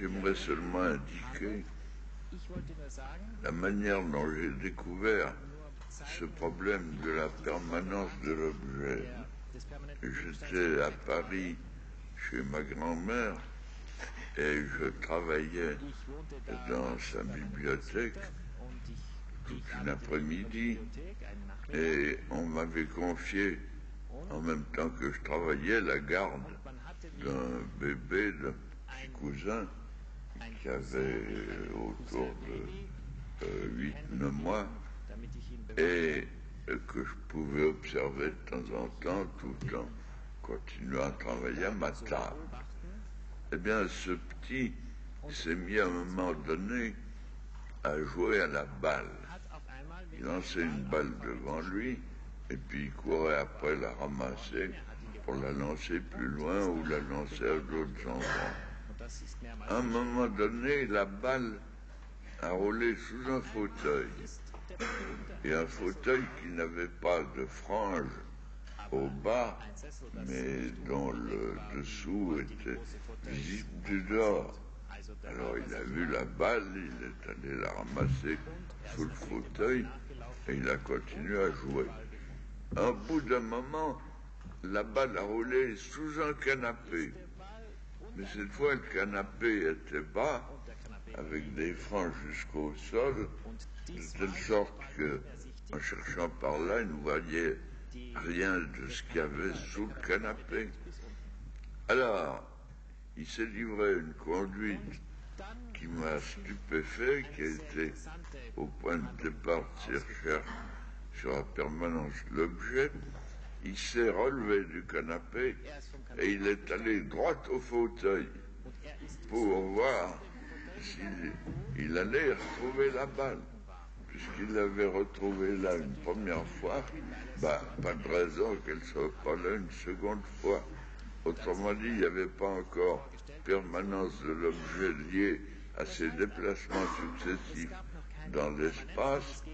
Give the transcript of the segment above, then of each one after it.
J'aimerais seulement indiquer la manière dont j'ai découvert ce problème de la permanence de l'objet. J'étais à Paris chez ma grand-mère et je travaillais dans sa bibliothèque toute une après-midi et on m'avait confié, en même temps que je travaillais, la garde d'un bébé, d'un petit cousin qui avait autour de 8-9 mois et que je pouvais observer de temps en temps tout en continuant à travailler à ma table. Eh bien, ce petit s'est mis à un moment donné à jouer à la balle. Il lançait une balle devant lui et puis il courait après la ramasser pour la lancer plus loin ou la lancer à d'autres endroits. À un moment donné, la balle a roulé sous un fauteuil. Et un fauteuil qui n'avait pas de frange au bas, mais dont le dessous était visible du dehors. Alors il a vu la balle, il est allé la ramasser sous le fauteuil et il a continué à jouer. Au bout d'un moment, la balle a roulé sous un canapé. Mais cette fois, le canapé était bas, avec des franges jusqu'au sol, de telle sorte que, en cherchant par là, il ne voyait rien de ce qu'il y avait sous le canapé. Alors, il s'est livré à une conduite qui m'a stupéfait, qui a été au point de départ de ses recherches sur la permanence de l'objet. Il s'est relevé du canapé et il est allé droit au fauteuil pour voir s'il allait retrouver la balle. Puisqu'il l'avait retrouvée là une première fois, pas de raison qu'elle ne soit pas là une seconde fois. Autrement dit, il n'y avait pas encore permanence de l'objet lié à ses déplacements successifs dans l'espace,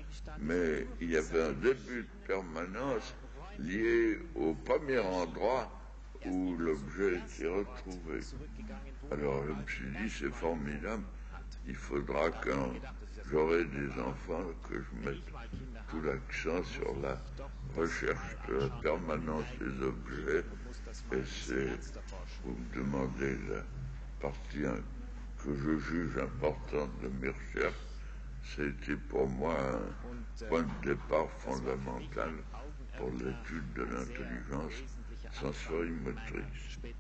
mais il y avait un début de permanence lié au premier endroit où l'objet était retrouvé. Alors je me suis dit, c'est formidable, il faudra quand j'aurai des enfants que je mette tout l'accent sur la recherche de la permanence des objets. Et c'est, vous me demandez la partie que je juge importante de mes recherches, c'était pour moi un point de départ fondamental pour l'étude de l'intelligence sensorimotrice.